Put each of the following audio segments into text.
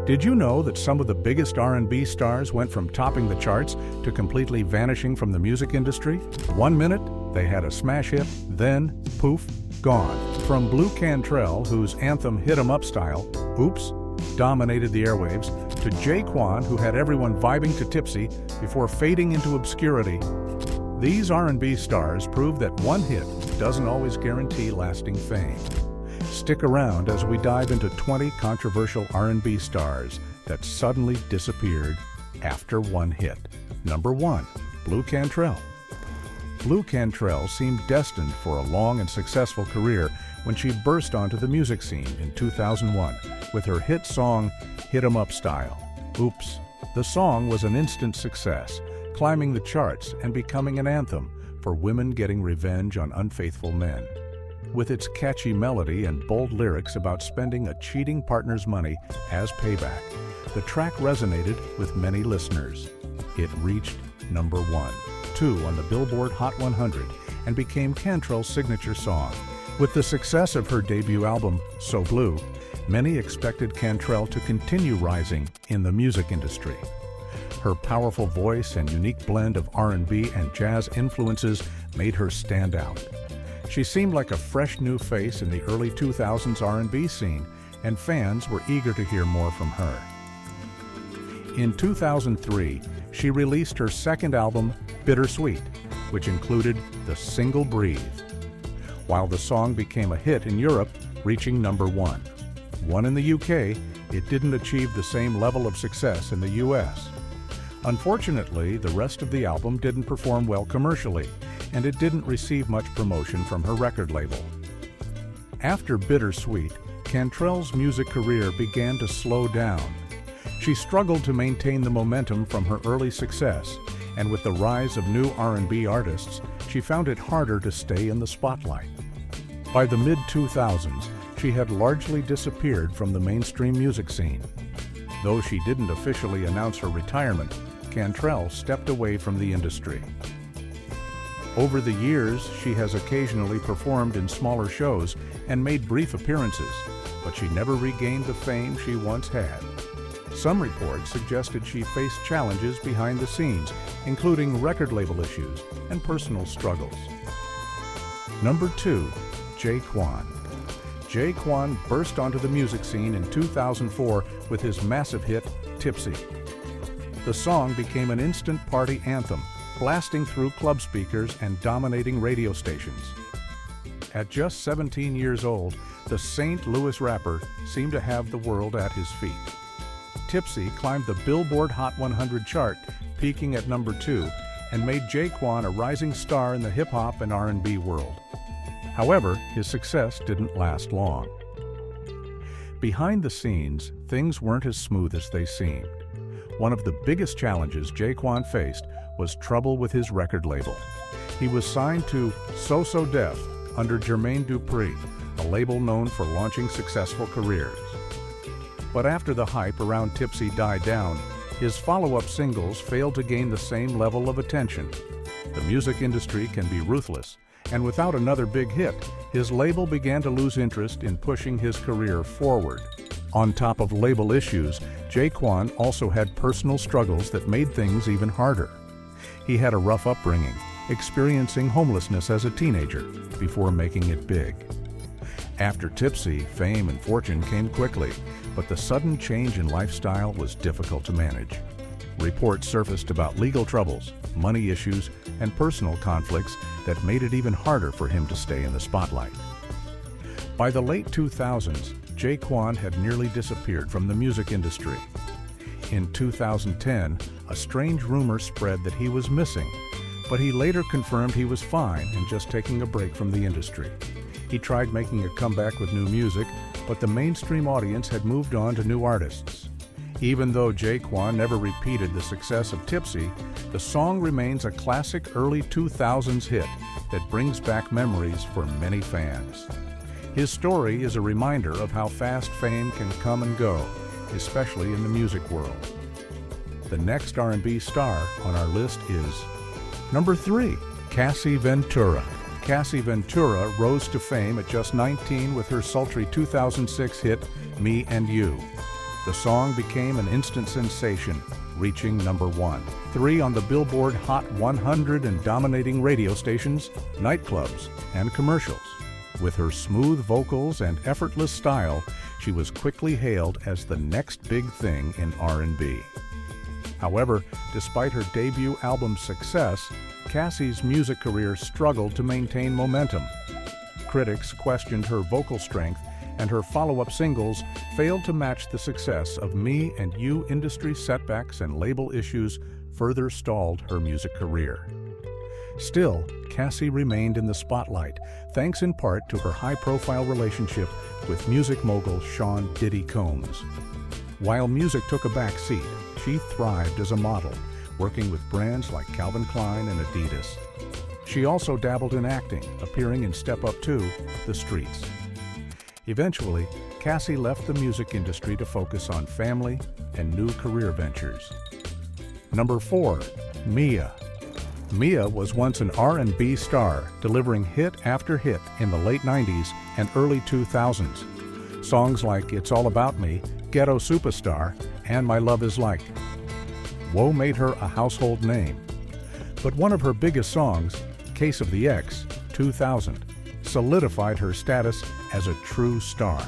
Did you know that some of the biggest R&B stars went from topping the charts to completely vanishing from the music industry? 1 minute, they had a smash hit, then, poof, gone. From Blu Cantrell, whose anthem hit 'em up style, Oops, dominated the airwaves, to J-Kwon, who had everyone vibing to Tipsy before fading into obscurity. These R&B stars prove that one hit doesn't always guarantee lasting fame. Stick around as we dive into 20 controversial R&B stars that suddenly disappeared after one hit. Number 1. Blu Cantrell. Blu Cantrell seemed destined for a long and successful career when she burst onto the music scene in 2001 with her hit song Hit 'Em Up Style. Oops. The song was an instant success, climbing the charts and becoming an anthem for women getting revenge on unfaithful men. With its catchy melody and bold lyrics about spending a cheating partner's money as payback, the track resonated with many listeners. It reached number 1, 2 on the Billboard Hot 100 and became Cantrell's signature song. With the success of her debut album, So Blue, many expected Cantrell to continue rising in the music industry. Her powerful voice and unique blend of R&B and jazz influences made her stand out. She seemed like a fresh new face in the early 2000s R&B scene, and fans were eager to hear more from her. In 2003, she released her second album, Bittersweet, which included the single Breathe. While the song became a hit in Europe, reaching number 1 in the UK, it didn't achieve the same level of success in the US. Unfortunately, the rest of the album didn't perform well commercially, and it didn't receive much promotion from her record label. After Bittersweet, Cantrell's music career began to slow down. She struggled to maintain the momentum from her early success, and with the rise of new R&B artists, she found it harder to stay in the spotlight. By the mid-2000s, she had largely disappeared from the mainstream music scene. Though she didn't officially announce her retirement, Cantrell stepped away from the industry. Over the years, she has occasionally performed in smaller shows and made brief appearances, but she never regained the fame she once had. Some reports suggested she faced challenges behind the scenes, including record label issues and personal struggles. Number 2. J-Kwon. J-Kwon burst onto the music scene in 2004 with his massive hit, Tipsy. The song became an instant party anthem, blasting through club speakers and dominating radio stations. At just 17 years old, the St. Louis rapper seemed to have the world at his feet. Tipsy climbed the Billboard Hot 100 chart, peaking at number 2, and made J-Kwon a rising star in the hip-hop and R&B world. However, his success didn't last long. Behind the scenes, things weren't as smooth as they seemed. One of the biggest challenges J-Kwon faced was trouble with his record label. He was signed to So Def under Jermaine Dupri, a label known for launching successful careers. But after the hype around Tipsy died down, his follow-up singles failed to gain the same level of attention. The music industry can be ruthless, and without another big hit, his label began to lose interest in pushing his career forward. On top of label issues, J-Kwon also had personal struggles that made things even harder. He had a rough upbringing, experiencing homelessness as a teenager before making it big. After Tipsy, fame and fortune came quickly, but the sudden change in lifestyle was difficult to manage. Reports surfaced about legal troubles, money issues, and personal conflicts that made it even harder for him to stay in the spotlight. By the late 2000s, J-Kwon had nearly disappeared from the music industry. In 2010, a strange rumor spread that he was missing, but he later confirmed he was fine and just taking a break from the industry. He tried making a comeback with new music, but the mainstream audience had moved on to new artists. Even though J-Kwon never repeated the success of Tipsy, the song remains a classic early 2000s hit that brings back memories for many fans. His story is a reminder of how fast fame can come and go, especially in the music world. The next R&B star on our list is number 3, Cassie Ventura. Cassie Ventura rose to fame at just 19 with her sultry 2006 hit, Me and You. The song became an instant sensation, reaching #1. 3 on the Billboard Hot 100 and dominating radio stations, nightclubs, and commercials. With her smooth vocals and effortless style, she was quickly hailed as the next big thing in R&B. However, despite her debut album's success, Cassie's music career struggled to maintain momentum. Critics questioned her vocal strength, and her follow-up singles failed to match the success of Me and You. Industry setbacks and label issues further stalled her music career. Still, Cassie remained in the spotlight, thanks in part to her high-profile relationship with music mogul Sean "Diddy" Combs. While music took a back seat, she thrived as a model, working with brands like Calvin Klein and Adidas. She also dabbled in acting, appearing in Step Up 2, The Streets. Eventually, Cassie left the music industry to focus on family and new career ventures. #4. Mia. Mia was once an R&B star, delivering hit after hit in the late 90s and early 2000s. Songs like It's All About Me, Ghetto Superstar, and My Love Is Like. Woe made her a household name. But one of her biggest songs, Case of the Ex, 2000, solidified her status as a true star.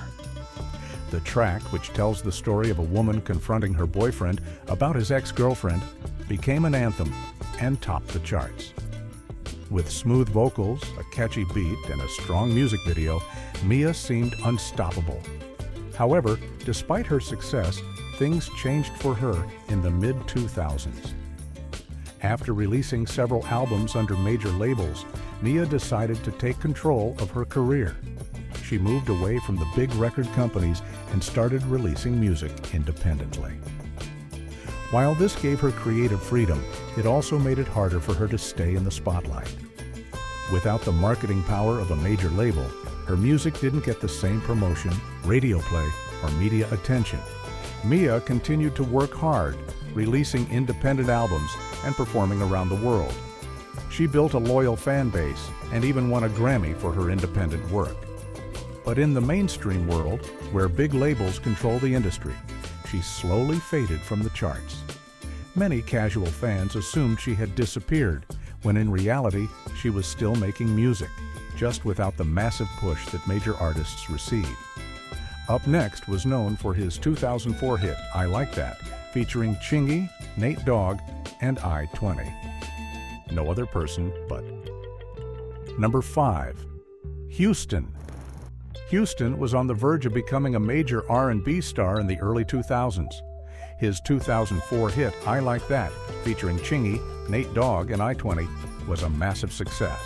The track, which tells the story of a woman confronting her boyfriend about his ex-girlfriend, became an anthem and topped the charts. With smooth vocals, a catchy beat, and a strong music video, Mia seemed unstoppable. However, despite her success, things changed for her in the mid-2000s. After releasing several albums under major labels, Mia decided to take control of her career. She moved away from the big record companies and started releasing music independently. While this gave her creative freedom, it also made it harder for her to stay in the spotlight. Without the marketing power of a major label, her music didn't get the same promotion, radio play, or media attention. Mia continued to work hard, releasing independent albums and performing around the world. She built a loyal fan base and even won a Grammy for her independent work. But in the mainstream world, where big labels control the industry, she slowly faded from the charts. Many casual fans assumed she had disappeared, when in reality, she was still making music, just without the massive push that major artists receive. Up next was known for his 2004 hit, I Like That, featuring Chingy, Nate Dogg, and I-20. No other person but. #5. Houston. Houston was on the verge of becoming a major R&B star in the early 2000s. His 2004 hit, I Like That, featuring Chingy, Nate Dogg, and I-20, was a massive success.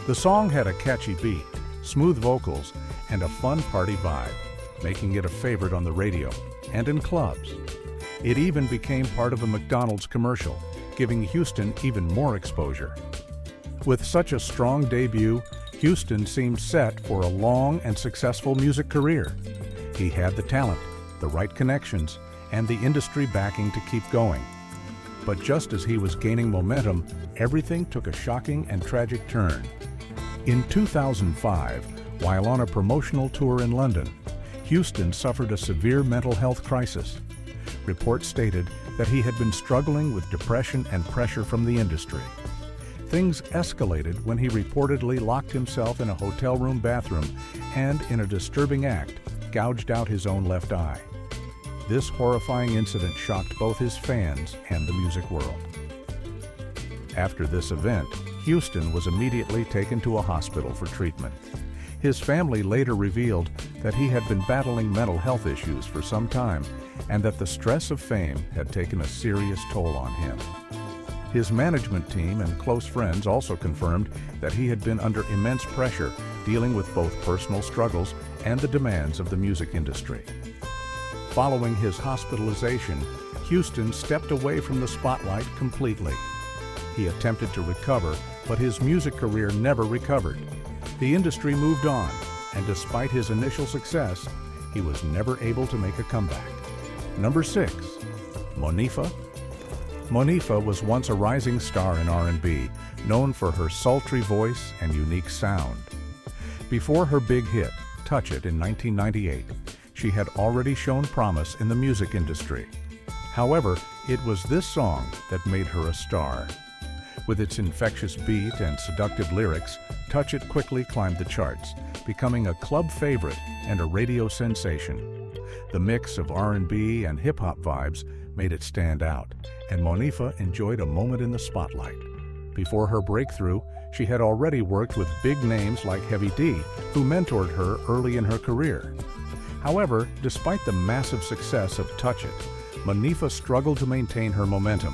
The song had a catchy beat, smooth vocals, and a fun party vibe, making it a favorite on the radio and in clubs. It even became part of a McDonald's commercial, giving Houston even more exposure. With such a strong debut, Houston seemed set for a long and successful music career. He had the talent, the right connections, and the industry backing to keep going. But just as he was gaining momentum, everything took a shocking and tragic turn. In 2005, while on a promotional tour in London, Houston suffered a severe mental health crisis. Reports stated that he had been struggling with depression and pressure from the industry. Things escalated when he reportedly locked himself in a hotel room bathroom and, in a disturbing act, gouged out his own left eye. This horrifying incident shocked both his fans and the music world. After this event, Houston was immediately taken to a hospital for treatment. His family later revealed that he had been battling mental health issues for some time and that the stress of fame had taken a serious toll on him. His management team and close friends also confirmed that he had been under immense pressure, dealing with both personal struggles and the demands of the music industry. Following his hospitalization, Houston stepped away from the spotlight completely. He attempted to recover, but his music career never recovered. The industry moved on, and despite his initial success, he was never able to make a comeback. #6. Monifa. Monifa was once a rising star in R&B, known for her sultry voice and unique sound. Before her big hit, Touch It, in 1998, she had already shown promise in the music industry. However, it was this song that made her a star. With its infectious beat and seductive lyrics, Touch It quickly climbed the charts, becoming a club favorite and a radio sensation. The mix of R&B and hip-hop vibes made it stand out, and Monifa enjoyed a moment in the spotlight. Before her breakthrough, she had already worked with big names like Heavy D, who mentored her early in her career. However, despite the massive success of Touch It, Monifa struggled to maintain her momentum.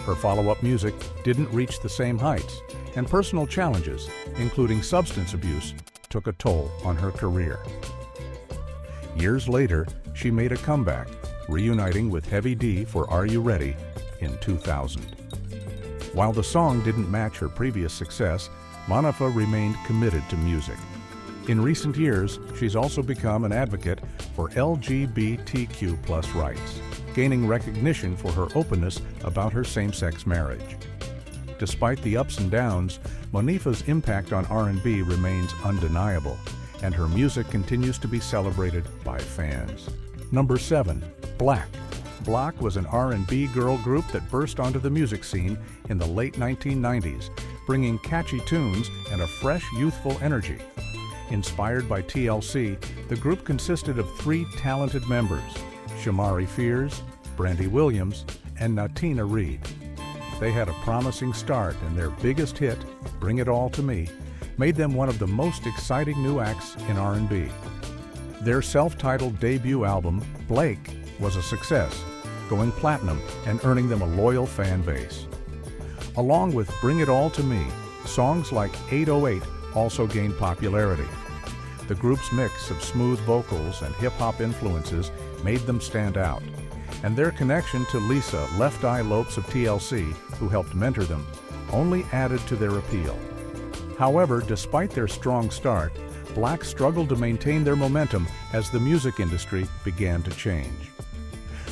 Her follow-up music didn't reach the same heights, and personal challenges, including substance abuse, took a toll on her career. Years later, she made a comeback, reuniting with Heavy D for Are You Ready in 2000. While the song didn't match her previous success, Monifa remained committed to music. In recent years, she's also become an advocate for LGBTQ+ rights, gaining recognition for her openness about her same-sex marriage. Despite the ups and downs, Monifa's impact on R&B remains undeniable, and her music continues to be celebrated by fans. Number 7. Black. Black was an R&B girl group that burst onto the music scene in the late 1990s, bringing catchy tunes and a fresh, youthful energy. Inspired by TLC, the group consisted of 3 talented members: Shamari Fears, Brandy Williams, and Natina Reed. They had a promising start, and their biggest hit, Bring It All to Me, made them one of the most exciting new acts in R&B. Their self-titled debut album, Blake, was a success, going platinum and earning them a loyal fan base. Along with Bring It All to Me, songs like 808 also gained popularity. The group's mix of smooth vocals and hip-hop influences made them stand out, and their connection to Lisa Left Eye Lopes of TLC, who helped mentor them, only added to their appeal. However, despite their strong start, Black struggled to maintain their momentum as the music industry began to change.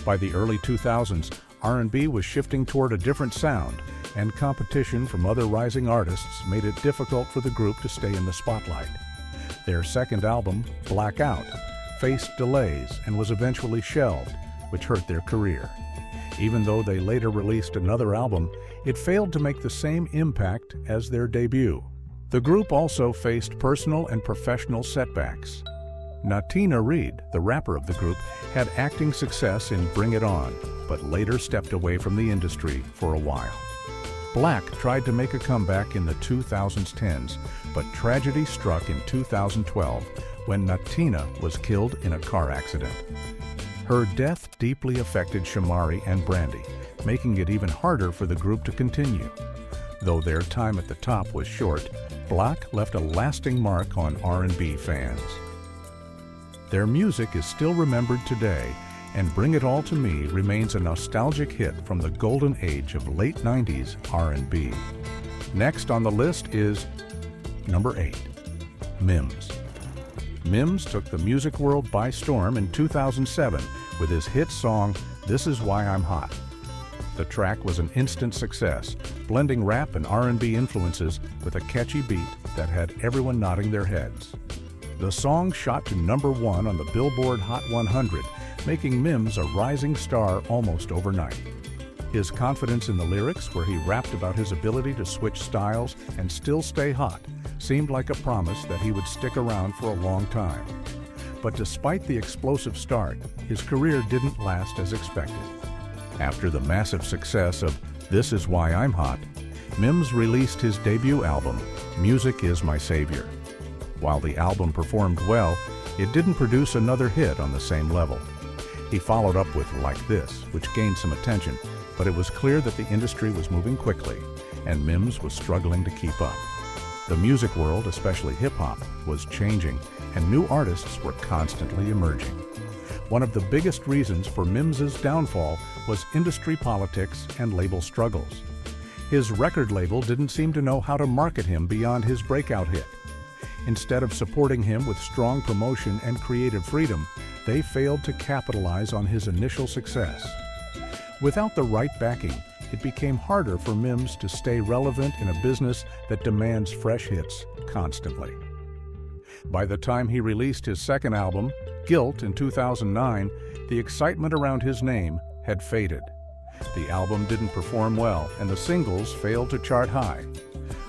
By the early 2000s, R&B was shifting toward a different sound, and competition from other rising artists made it difficult for the group to stay in the spotlight. Their second album, Blackout, faced delays and was eventually shelved, which hurt their career. Even though they later released another album, it failed to make the same impact as their debut. The group also faced personal and professional setbacks. Natina Reed, the rapper of the group, had acting success in Bring It On, but later stepped away from the industry for a while. Black tried to make a comeback in the 2010s, but tragedy struck in 2012 when Natina was killed in a car accident. Her death deeply affected Shamari and Brandy, making it even harder for the group to continue. Though their time at the top was short, Black left a lasting mark on R&B fans. Their music is still remembered today, and Bring It All to Me remains a nostalgic hit from the golden age of late 90s R&B. Next on the list is number 8, Mims. Mims took the music world by storm in 2007 with his hit song, This Is Why I'm Hot. The track was an instant success, blending rap and R&B influences with a catchy beat that had everyone nodding their heads. The song shot to number 1 on the Billboard Hot 100, making Mims a rising star almost overnight. His confidence in the lyrics, where he rapped about his ability to switch styles and still stay hot, seemed like a promise that he would stick around for a long time. But despite the explosive start, his career didn't last as expected. After the massive success of This Is Why I'm Hot, Mims released his debut album, Music Is My Savior. While the album performed well, it didn't produce another hit on the same level. He followed up with Like This, which gained some attention, but it was clear that the industry was moving quickly, and Mims was struggling to keep up. The music world, especially hip-hop, was changing, and new artists were constantly emerging. One of the biggest reasons for Mims's downfall was industry politics and label struggles. His record label didn't seem to know how to market him beyond his breakout hit. Instead of supporting him with strong promotion and creative freedom, they failed to capitalize on his initial success. Without the right backing, it became harder for Mims to stay relevant in a business that demands fresh hits constantly. By the time he released his second album, Guilt in 2009, the excitement around his name had faded. The album didn't perform well, and the singles failed to chart high.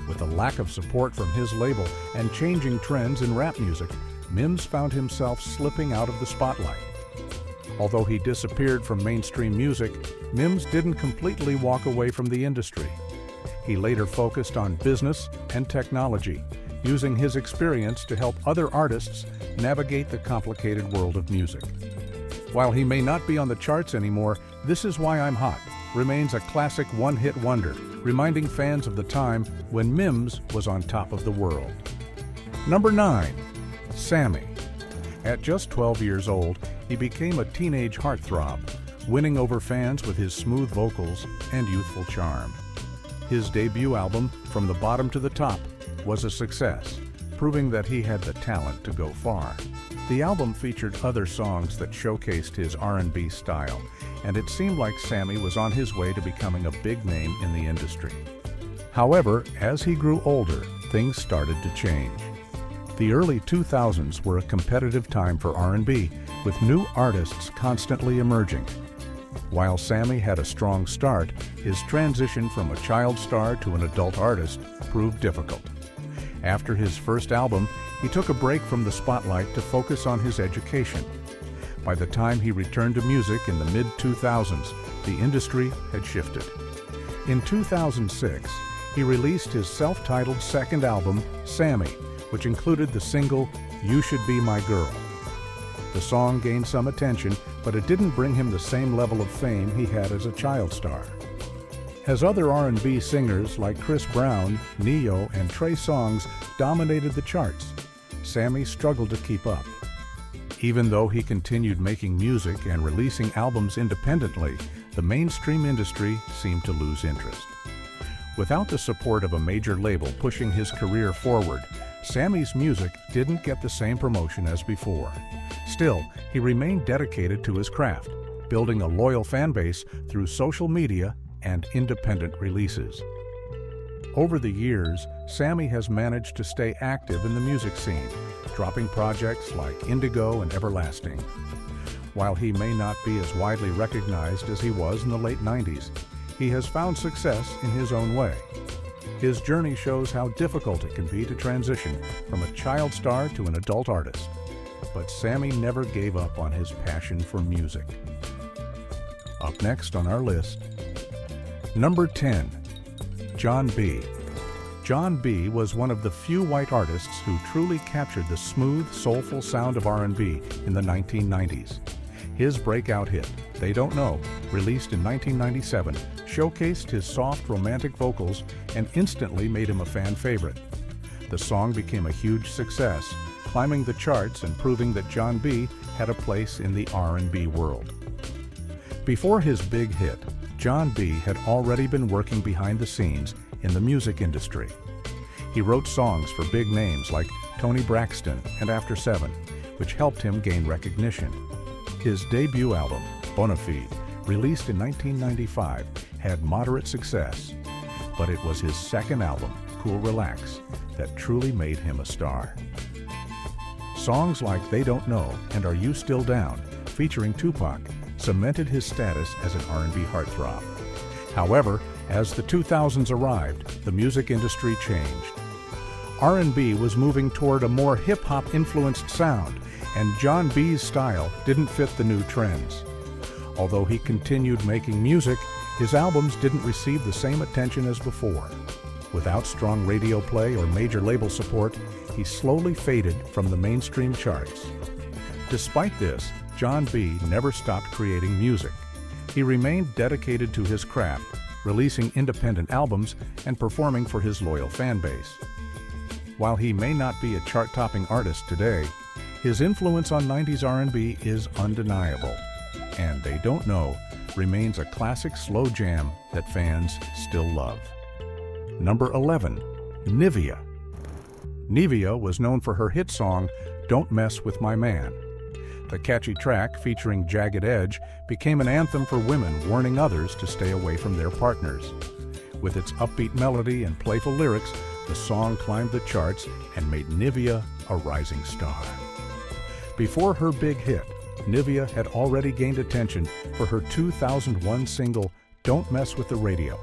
With a lack of support from his label and changing trends in rap music, Mims found himself slipping out of the spotlight. Although he disappeared from mainstream music, Mims didn't completely walk away from the industry. He later focused on business and technology, using his experience to help other artists navigate the complicated world of music. While he may not be on the charts anymore, This Is Why I'm Hot remains a classic one-hit wonder, reminding fans of the time when Mims was on top of the world. Number 9. Sammy. At just 12 years old, he became a teenage heartthrob, winning over fans with his smooth vocals and youthful charm. His debut album, From the Bottom to the Top, was a success, proving that he had the talent to go far. The album featured other songs that showcased his R&B style, and it seemed like Sammy was on his way to becoming a big name in the industry. However, as he grew older, things started to change. The early 2000s were a competitive time for R&B, with new artists constantly emerging. While Sammy had a strong start, his transition from a child star to an adult artist proved difficult. After his first album, he took a break from the spotlight to focus on his education. By the time he returned to music in the mid-2000s, the industry had shifted. In 2006, he released his self-titled second album, Sammy, which included the single, You Should Be My Girl. The song gained some attention, but it didn't bring him the same level of fame he had as a child star. As other R&B singers like Chris Brown, Ne-Yo, and Trey Songz dominated the charts, Sammy struggled to keep up. Even though he continued making music and releasing albums independently, the mainstream industry seemed to lose interest. Without the support of a major label pushing his career forward, Sammy's music didn't get the same promotion as before. Still, he remained dedicated to his craft, building a loyal fan base through social media and independent releases. Over the years, Sammy has managed to stay active in the music scene, dropping projects like Indigo and Everlasting. While he may not be as widely recognized as he was in the late 90s, he has found success in his own way. His journey shows how difficult it can be to transition from a child star to an adult artist. But Sammy never gave up on his passion for music. Up next on our list, Number 10. Jon B. Jon B was one of the few white artists who truly captured the smooth, soulful sound of R&B in the 1990s. His breakout hit, They Don't Know, released in 1997, showcased his soft, romantic vocals and instantly made him a fan favorite. The song became a huge success, climbing the charts and proving that Jon B had a place in the R&B world. Before his big hit, Jon B had already been working behind the scenes in the music industry. He wrote songs for big names like Toni Braxton and After 7, which helped him gain recognition. His debut album, Bonafide, released in 1995, had moderate success, but it was his second album, Cool Relax, that truly made him a star. Songs like They Don't Know and Are You Still Down, featuring Tupac, cemented his status as an R&B heartthrob. However, as the 2000s arrived, the music industry changed. R&B was moving toward a more hip-hop influenced sound, and Jon B's style didn't fit the new trends. Although he continued making music, his albums didn't receive the same attention as before. Without strong radio play or major label support, he slowly faded from the mainstream charts. Despite this, Jon B never stopped creating music. He remained dedicated to his craft, releasing independent albums and performing for his loyal fan base. While he may not be a chart-topping artist today, his influence on 90s R&B is undeniable, and They Don't Know remains a classic slow jam that fans still love. Number 11. Nivea. Nivea was known for her hit song, Don't Mess With My Man. The catchy track, featuring Jagged Edge, became an anthem for women warning others to stay away from their partners. With its upbeat melody and playful lyrics, the song climbed the charts and made Nivea a rising star. Before her big hit, Nivea had already gained attention for her 2001 single Don't Mess with the Radio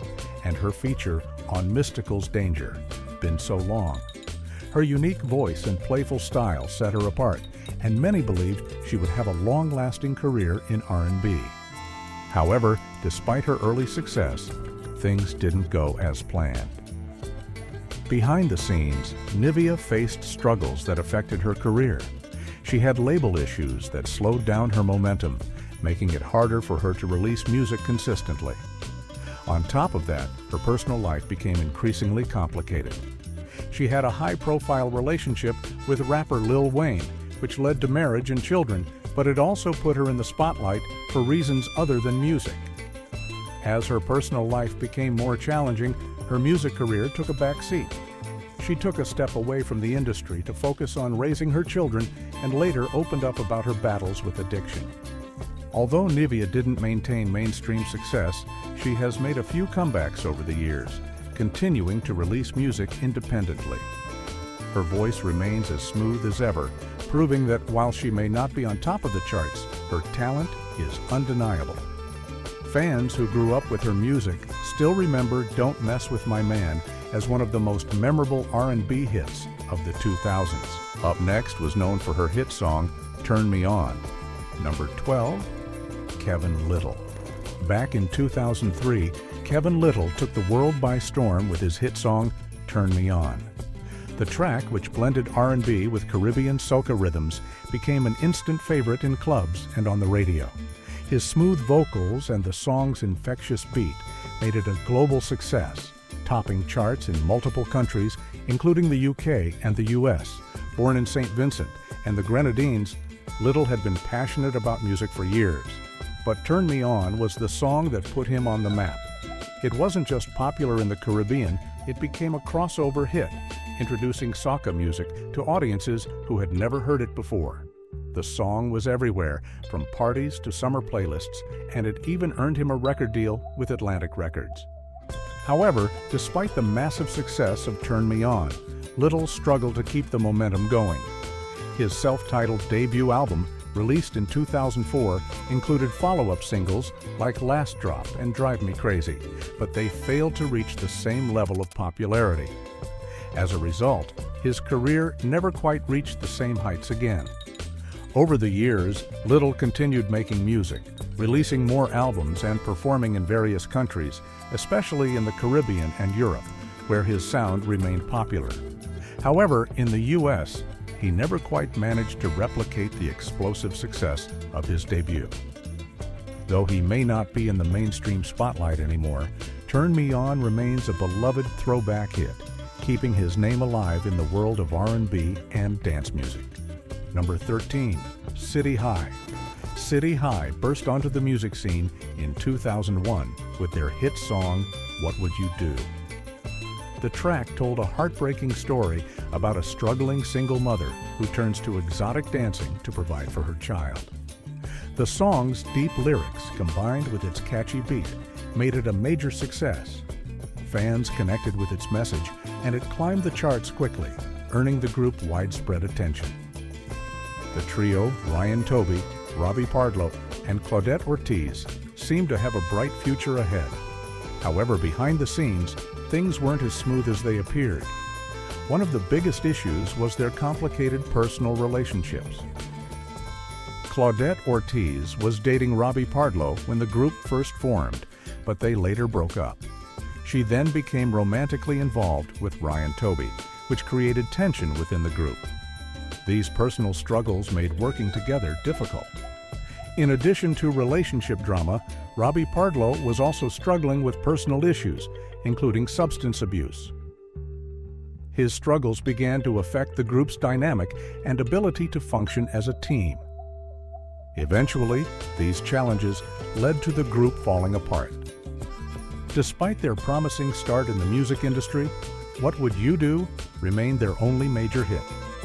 and her feature on Mystical's Danger, Been So Long. Her unique voice and playful style set her apart, and many believed she would have a long-lasting career in R&B. However, despite her early success, things didn't go as planned. Behind the scenes, Nivea faced struggles that affected her career. She had label issues that slowed down her momentum, making it harder for her to release music consistently. On top of that, her personal life became increasingly complicated. She had a high-profile relationship with rapper Lil Wayne, which led to marriage and children, but it also put her in the spotlight for reasons other than music. As her personal life became more challenging, her music career took a back seat. She took a step away from the industry to focus on raising her children and later opened up about her battles with addiction. Although Nivea didn't maintain mainstream success, she has made a few comebacks over the years, continuing to release music independently. Her voice remains as smooth as ever, proving that while she may not be on top of the charts, her talent is undeniable. Fans who grew up with her music still remember Don't Mess With My Man as one of the most memorable R&B hits of the 2000s. Up next was known for her hit song, Turn Me On. Number 12, Kevin Lyttle. Back in 2003, Kevin Lyttle took the world by storm with his hit song, Turn Me On. The track, which blended R&B with Caribbean soca rhythms, became an instant favorite in clubs and on the radio. His smooth vocals and the song's infectious beat made it a global success, topping charts in multiple countries, including the UK and the US. Born in St. Vincent and the Grenadines, Lyttle had been passionate about music for years. But Turn Me On was the song that put him on the map. It wasn't just popular in the Caribbean, it became a crossover hit, introducing soca music to audiences who had never heard it before. The song was everywhere, from parties to summer playlists, and it even earned him a record deal with Atlantic Records. However, despite the massive success of Turn Me On, Lyttle struggled to keep the momentum going. His self-titled debut album, released in 2004, included follow-up singles like Last Drop and Drive Me Crazy, but they failed to reach the same level of popularity. As a result, his career never quite reached the same heights again. Over the years, Lyttle continued making music, releasing more albums and performing in various countries, especially in the Caribbean and Europe, where his sound remained popular. However, in the US, he never quite managed to replicate the explosive success of his debut. Though he may not be in the mainstream spotlight anymore, Turn Me On remains a beloved throwback hit, keeping his name alive in the world of R&B and dance music. Number 13, City High. City High burst onto the music scene in 2001 with their hit song, What Would You Do? The track told a heartbreaking story about a struggling single mother who turns to exotic dancing to provide for her child. The song's deep lyrics, combined with its catchy beat, made it a major success. Fans connected with its message, and it climbed the charts quickly, earning the group widespread attention. The trio, Ryan Toby, Robbie Pardlow, and Claudette Ortiz, seemed to have a bright future ahead. However, behind the scenes, things weren't as smooth as they appeared. One of the biggest issues was their complicated personal relationships. Claudette Ortiz was dating Robbie Pardlow when the group first formed, but they later broke up. She then became romantically involved with Ryan Toby, which created tension within the group. These personal struggles made working together difficult. In addition to relationship drama, Robbie Pardlow was also struggling with personal issues, including substance abuse. His struggles began to affect the group's dynamic and ability to function as a team. Eventually, these challenges led to the group falling apart. Despite their promising start in the music industry, What Would You Do remained their only major hit,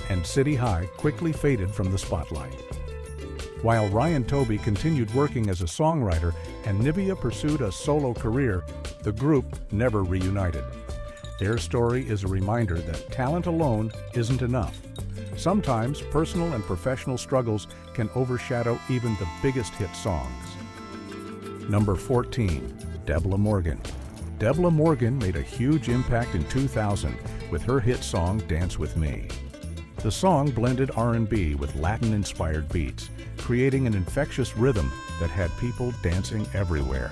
and City High quickly faded from the spotlight. While Ryan Toby continued working as a songwriter and Nivea pursued a solo career, the group never reunited. Their story is a reminder that talent alone isn't enough. Sometimes personal and professional struggles can overshadow even the biggest hit songs. Number 14. Debla Morgan. Debla Morgan made a huge impact in 2000 with her hit song Dance With Me. The song blended R&B with Latin-inspired beats, creating an infectious rhythm that had people dancing everywhere.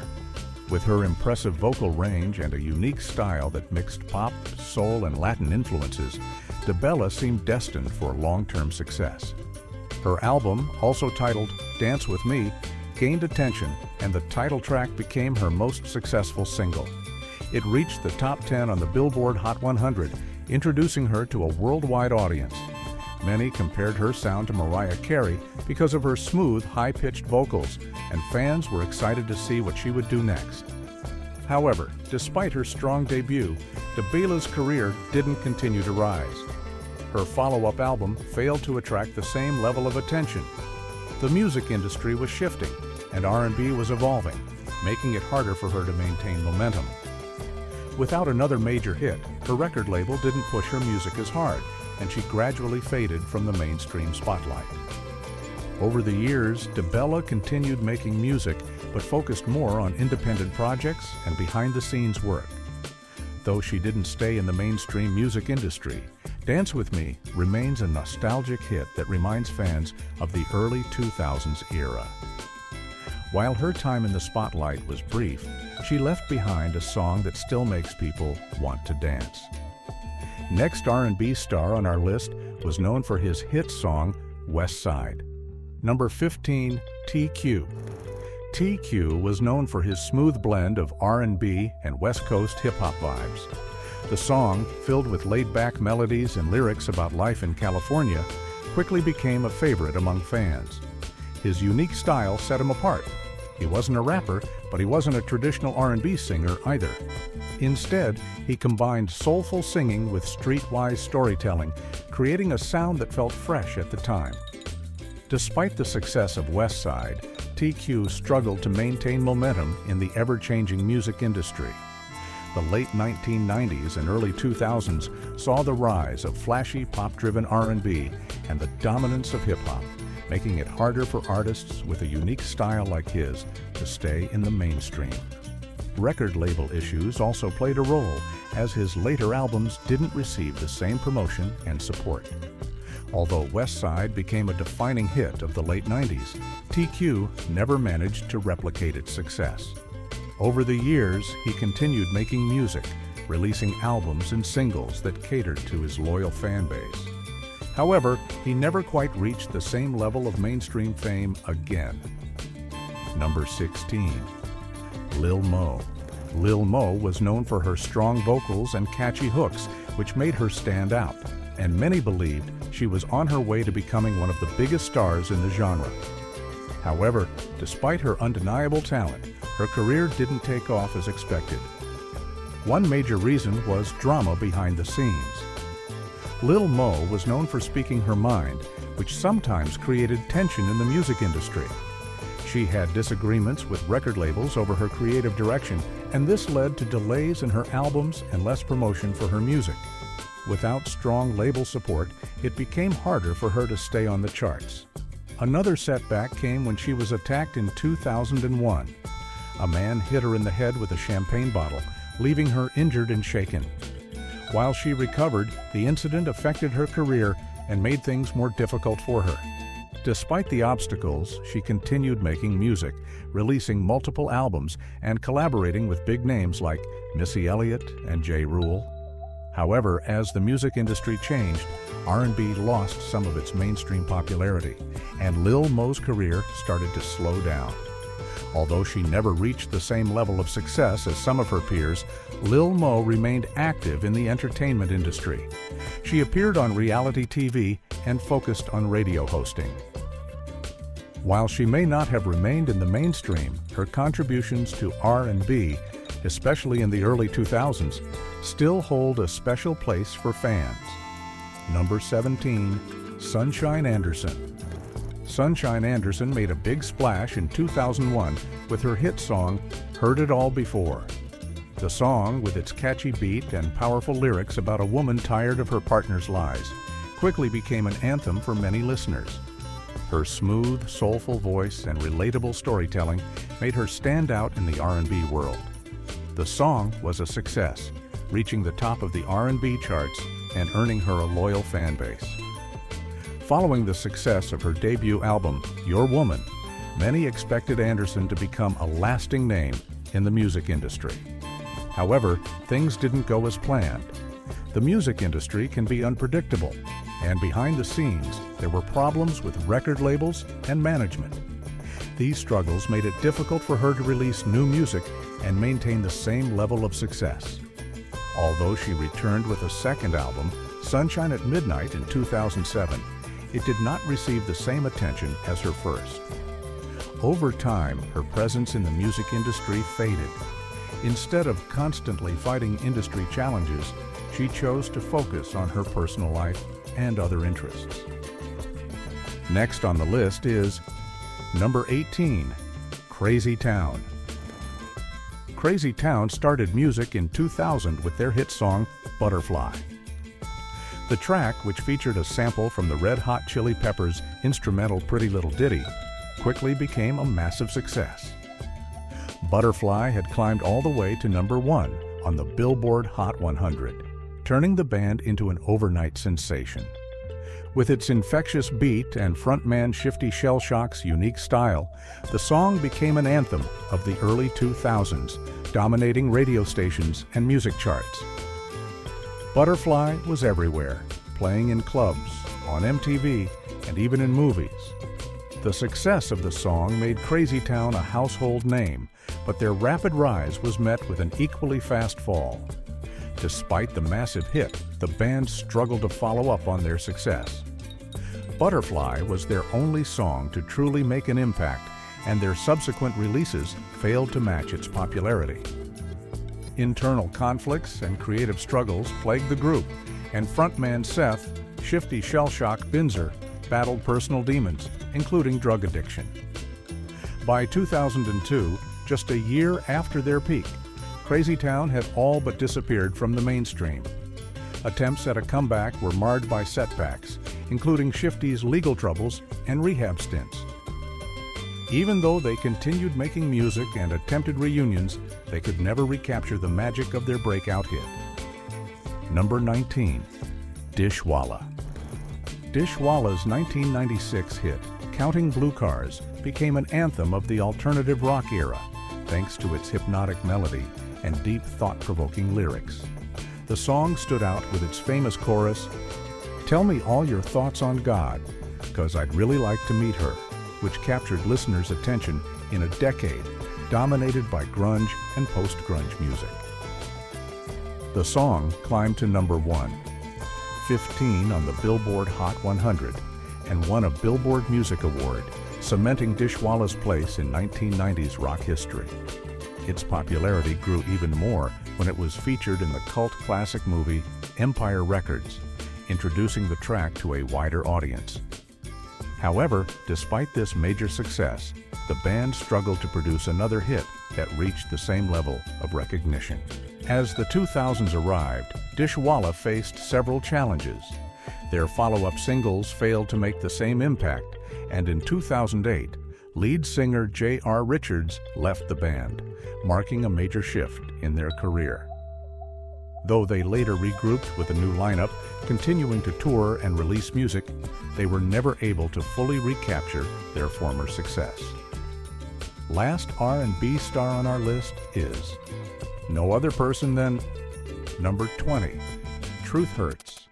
With her impressive vocal range and a unique style that mixed pop, soul, and Latin influences, Debla seemed destined for long-term success. Her album, also titled Dance With Me, gained attention, and the title track became her most successful single. It reached the top 10 on the Billboard Hot 100, introducing her to a worldwide audience. Many compared her sound to Mariah Carey because of her smooth, high-pitched vocals, and fans were excited to see what she would do next. However, despite her strong debut, Debla's career didn't continue to rise. Her follow-up album failed to attract the same level of attention. The music industry was shifting, and R&B was evolving, making it harder for her to maintain momentum. Without another major hit, her record label didn't push her music as hard, and she gradually faded from the mainstream spotlight. Over the years, Debla continued making music, but focused more on independent projects and behind-the-scenes work. Though she didn't stay in the mainstream music industry, Dance With Me remains a nostalgic hit that reminds fans of the early 2000s era. While her time in the spotlight was brief, she left behind a song that still makes people want to dance. Next R&B star on our list was known for his hit song, West Side. Number 15, TQ. TQ was known for his smooth blend of R&B and West Coast hip-hop vibes. The song, filled with laid-back melodies and lyrics about life in California, quickly became a favorite among fans. His unique style set him apart. He wasn't a rapper, but he wasn't a traditional R&B singer either. Instead, he combined soulful singing with streetwise storytelling, creating a sound that felt fresh at the time. Despite the success of West Side, TQ struggled to maintain momentum in the ever-changing music industry. The late 1990s and early 2000s saw the rise of flashy pop-driven R&B and the dominance of hip-hop, making it harder for artists with a unique style like his to stay in the mainstream. Record label issues also played a role, as his later albums didn't receive the same promotion and support. Although West Side became a defining hit of the late 90s, TQ never managed to replicate its success. Over the years, he continued making music, releasing albums and singles that catered to his loyal fan base. However, he never quite reached the same level of mainstream fame again. Number 16. Lil Mo. Lil Mo was known for her strong vocals and catchy hooks, which made her stand out, and many believed she was on her way to becoming one of the biggest stars in the genre. However, despite her undeniable talent, her career didn't take off as expected. One major reason was drama behind the scenes. Lil Mo was known for speaking her mind, which sometimes created tension in the music industry. She had disagreements with record labels over her creative direction, and this led to delays in her albums and less promotion for her music. Without strong label support, it became harder for her to stay on the charts. Another setback came when she was attacked in 2001. A man hit her in the head with a champagne bottle, leaving her injured and shaken. While she recovered, the incident affected her career and made things more difficult for her. Despite the obstacles, she continued making music, releasing multiple albums and collaborating with big names like Missy Elliott and Ja Rule. However, as the music industry changed, R&B lost some of its mainstream popularity, and Lil Mo's career started to slow down. Although she never reached the same level of success as some of her peers, Lil Mo remained active in the entertainment industry. She appeared on reality TV and focused on radio hosting. While she may not have remained in the mainstream, her contributions to R&B, especially in the early 2000s, still hold a special place for fans. Number 17, Sunshine Anderson. Sunshine Anderson made a big splash in 2001 with her hit song, Heard It All Before. The song, with its catchy beat and powerful lyrics about a woman tired of her partner's lies, quickly became an anthem for many listeners. Her smooth, soulful voice and relatable storytelling made her stand out in the R&B world. The song was a success, reaching the top of the R&B charts and earning her a loyal fan base. Following the success of her debut album, Your Woman, many expected Anderson to become a lasting name in the music industry. However, things didn't go as planned. The music industry can be unpredictable, and behind the scenes, there were problems with record labels and management. These struggles made it difficult for her to release new music and maintain the same level of success. Although she returned with a second album, Sunshine at Midnight in 2007, it did not receive the same attention as her first. Over time, her presence in the music industry faded. Instead of constantly fighting industry challenges, she chose to focus on her personal life and other interests. Next on the list is number 18, Crazy Town. Crazy Town started music in 2000 with their hit song, Butterfly. The track, which featured a sample from the Red Hot Chili Peppers' instrumental Pretty Little Ditty, quickly became a massive success. Butterfly had climbed all the way to number 1 on the Billboard Hot 100, turning the band into an overnight sensation. With its infectious beat and frontman Shifty Shellshock's unique style, the song became an anthem of the early 2000s, dominating radio stations and music charts. Butterfly was everywhere, playing in clubs, on MTV, and even in movies. The success of the song made Crazy Town a household name, but their rapid rise was met with an equally fast fall. Despite the massive hit, the band struggled to follow up on their success. Butterfly was their only song to truly make an impact, and their subsequent releases failed to match its popularity. Internal conflicts and creative struggles plagued the group, and frontman Seth, Shifty Shellshock Binzer, battled personal demons, including drug addiction. By 2002, just a year after their peak, Crazy Town had all but disappeared from the mainstream. Attempts at a comeback were marred by setbacks, including Shifty's legal troubles and rehab stints. Even though they continued making music and attempted reunions, they could never recapture the magic of their breakout hit. Number 19, Dishwalla. Dishwalla's 1996 hit, Counting Blue Cars, became an anthem of the alternative rock era, thanks to its hypnotic melody and deep, thought-provoking lyrics. The song stood out with its famous chorus, "Tell me all your thoughts on God, 'cause I'd really like to meet her," which captured listeners' attention in a decade dominated by grunge and post-grunge music. The song climbed to number 1, 15 on the Billboard Hot 100, and won a Billboard Music Award, cementing Dishwalla's place in 1990s rock history. Its popularity grew even more when it was featured in the cult classic movie Empire Records, introducing the track to a wider audience. However, despite this major success, the band struggled to produce another hit that reached the same level of recognition. As the 2000s arrived, Dishwalla faced several challenges. Their follow-up singles failed to make the same impact, and in 2008, lead singer J.R. Richards left the band, marking a major shift in their career. Though they later regrouped with a new lineup, continuing to tour and release music, they were never able to fully recapture their former success. Last R&B star on our list is no other person than number 20, Truth Hurts.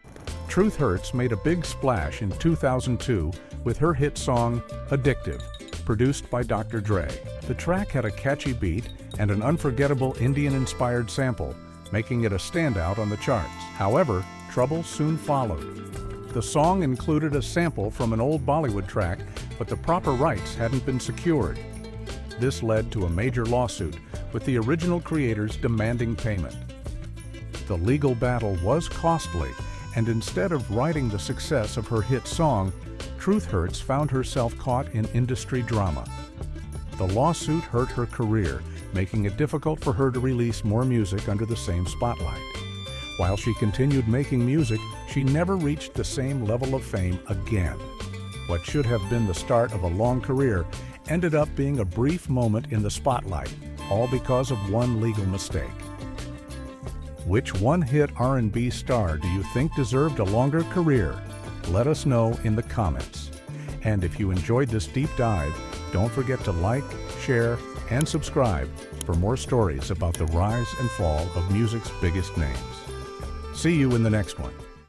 Truth Hurts made a big splash in 2002 with her hit song Addictive, produced by Dr. Dre. The track had a catchy beat and an unforgettable Indian-inspired sample, making it a standout on the charts. However, trouble soon followed. The song included a sample from an old Bollywood track, but the proper rights hadn't been secured. This led to a major lawsuit, with the original creators demanding payment. The legal battle was costly, and instead of riding the success of her hit song, Truth Hurts found herself caught in industry drama. The lawsuit hurt her career, making it difficult for her to release more music under the same spotlight. While she continued making music, she never reached the same level of fame again. What should have been the start of a long career ended up being a brief moment in the spotlight, all because of one legal mistake. Which one-hit R&B star do you think deserved a longer career? Let us know in the comments. And if you enjoyed this deep dive, don't forget to like, share, and subscribe for more stories about the rise and fall of music's biggest names. See you in the next one.